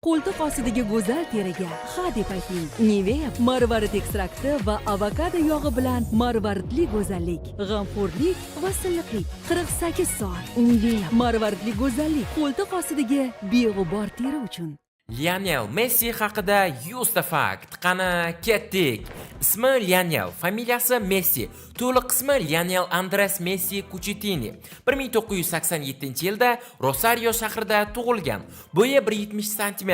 qo'ltiq ostidagi go'zal teriga ha deb ayting. Nivea marvarid ekstrakti va avokado yog'i bilan marvaridli go'zallik, g'amxo'rlik va silliqlik. 48 soat. Nivea marvaridli go'zallik qo'ltiq ostidagi beg'ubor teri uchun. Lionel Messi haqida 100 ta fakt. Qani ketdik. Ismi Lionel, familiyasi Messi. To'liq ismi Lionel Andres Messi Cucitini. 1987-yilda Rosario shahrida tug'ilgan. Bo'yi 170 cm,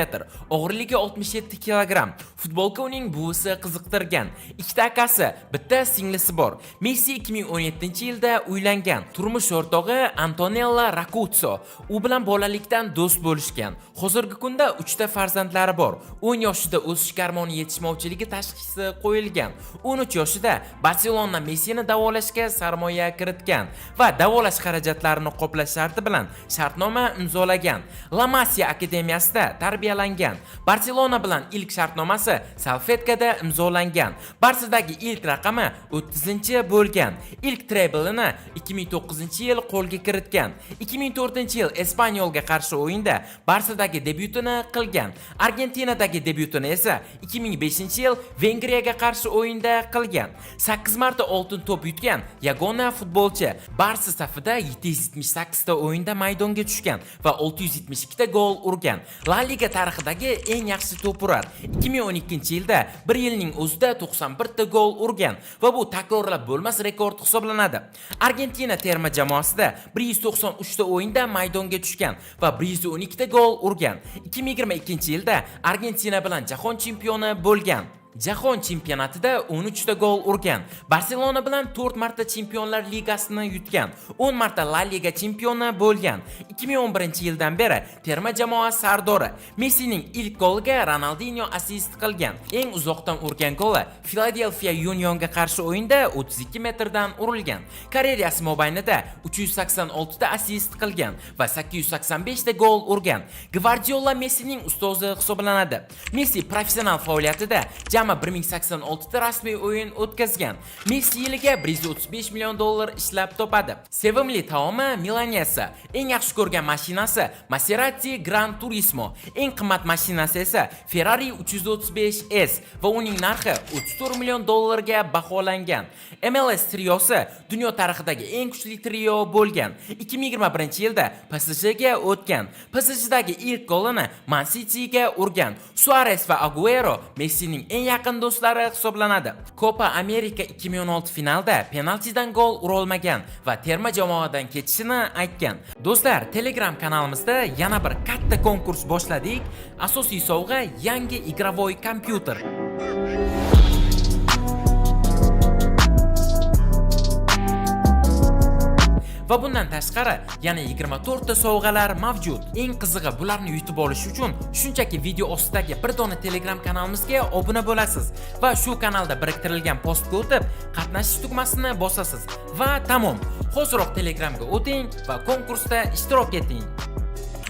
og'irligi 67 kg. Futbolga uning buvisi qiziqtirgan. Ikkita akasi, bitta singlisi bor. Messi 2017-yilda uylangan. Turmush o'rtog'i Antonella Racuzzo. U bilan bolalikdan do'st bo'lishgan. Hozirgi kunda 3 ta farzandlari bor. 10 yoshida o'sish gormoni yetishmovchiligi tashxisi qo'yilgan. 13 yoshida Barselona Messini davolashga sarmoya kiritgan va davolash xarajatlarini qoplash sharti bilan shartnoma imzolagan. La Masia akademiyasida tarbiyalangan. Barselona bilan ilk shartnomasi Salfetkada imzolangan. Barsadagi ilk raqami 30 bo'lgan. Ilk treblini 2009-yil qo'lga kiritgan. 2004-yil Espanyolga qarshi o'yinda Barsadagi debyutini qilgan. Argentinadagi debyutini esa 2005-yil Vengriyaga qarshi o'yinda qilgan. 8 marta oltin to'p yutgan yagona futbolchi. Barsa safida 778 ta o'yinda maydonga tushgan va 672 ta gol urgan. La Liga tarixidagi eng yaxshi to'purar. 2012-yilda bir yilning o'zida 91 ta gol urgan va bu takrorlab bo'lmas rekord hisoblanadi. Argentina terma jamoasida 193 ta o'yinda maydonga tushgan va 112 ta gol urgan. 2022-yilda Argentina bilan jahon chempioni bo'lgan. Jahon chempionatida 13 ta gol urgan. Barselona bilan 4 marta Chempionlar Ligasini yutgan. 10 marta La Liga chempioni bo'lgan. 2011-yildan beri terma jamoa sardori. Messining ilk goliga Ronaldinho assist qilgan. Eng uzoqdan urgan goli Philadelphia Unionga qarshi o'yinda 32 metrdan urilgan. Karyerasi mobaynida 386 ta assist qilgan va 885 ta gol urgan. Guardiola Messining ustozi hisoblanadi. Messi professional faoliyatida 1086 ta rasmiy o'yin o'tkazgan. Messi yiliga 135 million dollar ishlab topadi. Sevimli taomi milanesa, eng yaxshi ko'rgan mashinasi Maserati Gran Turismo, eng qimmat mashinasi esa Ferrari 335S va uning narxi 34 million dollarga baholangan. MLS triosi dunyo tarixidagi eng kuchli trio bo'lgan. 2021-yilda PSJga o'tgan. PSJdagi ilk golini Man Cityga urgan. Suarez va Aguero Messining eng yaqin do'stlari hisoblanadi. Copa America 2016 finalda penaltidan gol ura olmagan va terma jamoadan ketishini aytgan. Do'stlar, Telegram kanalimizda yana bir katta konkurs boshladik. Asosiy sovg'a yangi igrovoy kompyuter. Va bundan tashqari yana 24 ta sovg'alar mavjud. Eng qizig'i, bularni yutib olish uchun shunchaki video ostidagi bir dona Telegram kanalimizga obuna bo'lasiz va shu kanalda biriktirilgan postga o'tib, qatnashish tugmasini bosasiz va tamom. Hoziroq Telegramga o'ting va konkursda ishtirok eting.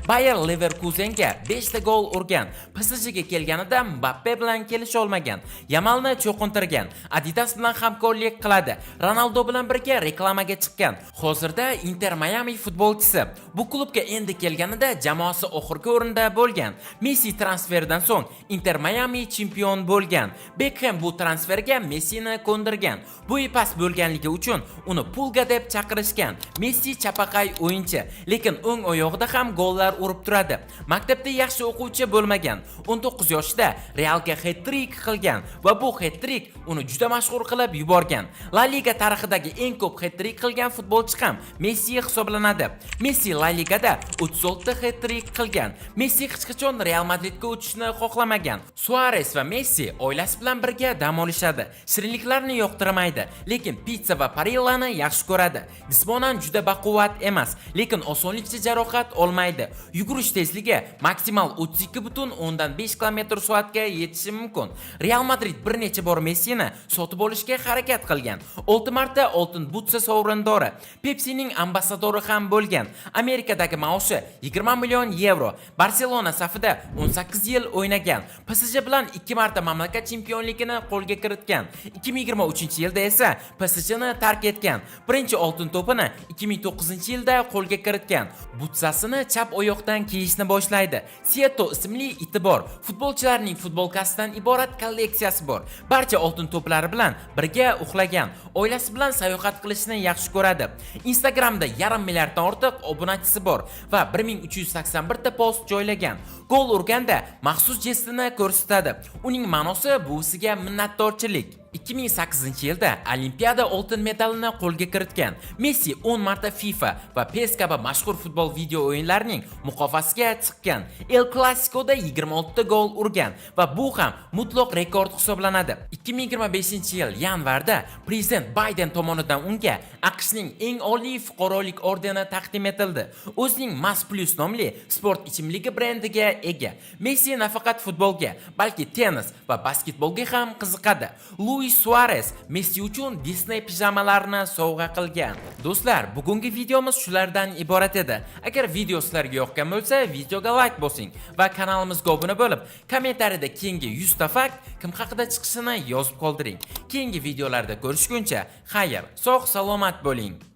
Bayer Leverkusenga 5 ta gol urgan. PSJga kelganida Mbappe bilan kelisha olmagan. Yamalni cho'qintirgan. Adidas bilan hamkorlik qiladi. Ronaldo bilan birga reklamaga chiqqan. Hozirda Inter Miami futbolchisi. Bu klubga endi kelganida jamoasi oxirgi o'rinda bo'lgan. Messi transferidan so'ng Inter Miami chempion bo'lgan. Beckham bu transferga Messini ko'ndirgan. Bo'yi past bo'lganligi uchun uni pulga deb chaqirishgan. Messi chapaqay o'yinchi, lekin o'ng oyog'ida ham gollar urib turadi. Maktabda yaxshi o'quvchi bo'lmagan. 19 yoshida Realga hat-trick qilgan va bu hat-trick uni juda mashhur qilib yuborgan. La Liga tarixidagi eng ko'p hat-trick qilgan futbolchi ham Messi hisoblanadi. Messi La Ligada 36 ta hat-trick qilgan. Messi hech qachon Real Madridga o'tishni xohlamagan. Suarez va Messi oilasi bilan birga dam olishadi. Shirinliklarni yoqtirmaydi, lekin pizza va parillani yaxshi ko'radi. Jismonan juda baquvvat emas, lekin osonlikcha jarohat olmaydi. Yugurish tezligi maksimal 32,5 km/soatga yetishi mumkin. Real Madrid bir necha bor Messini sotib olishga harakat qilgan. 6 marta oltin butsa sovrindori, Pepsining ambassadori ham bo'lgan. Amerikadagi maoshi 20 million yevro. Barselona safida 18 yil o'ynagan. PSG bilan 2 marta mamlakat chempionligini qo'lga kiritgan. 2023-yilda esa PSJni tark etgan. Birinchi oltin to'pini 2009-yilda qo'lga kiritgan. Butsasini chap oyoq oyoqdan kiyishni boshlaydi. Sieto ismli iti bor. Futbolchilarning futbolkasidan iborat kolleksiyasi bor. Barcha oltin to'plari bilan birga uxlagan. Oilasi bilan sayohat qilishni yaxshi ko'radi. Instagramda 1,5 milliarddan ortiq obunachisi bor va 1381 ta post joylagan. Gol urganda maxsus jestini ko'rsatadi. Uning ma'nosi buvisiga minnatdorchilik. 2008-yilda Olimpiada oltin medalini qo'lga kiritgan. Messi 10 marta FIFA va PES kabi mashhur futbol video o'yinlarining muqofasiga chiqqan. El Clasico'da 26 ta gol urgan va bu ham mutlaq rekord hisoblanadi. 2025-yil yanvarda prezident Bayden tomonidan unga AQShning eng oliy fuqarolik ordeni taqdim etildi. O'zining Mas Plus nomli sport ichimligi brendiga ega. Messi nafaqat futbolga, balki tennis va basketbolga ham qiziqadi. Luis Suarez Messi uchun Disney pijamalarini sovg'a qilgan. Do'stlar, bugungi videomiz shulardan iborat edi. Agar video sizlarga yoqqan bo'lsa, videoga like bosing va kanalimizga obuna bo'lib, kommentariyada keyingi 100 ta fakt kim haqida chiqishini yozib qoldiring. Keyingi videolarda ko'rishguncha, xayr, sog' salomat bo'ling.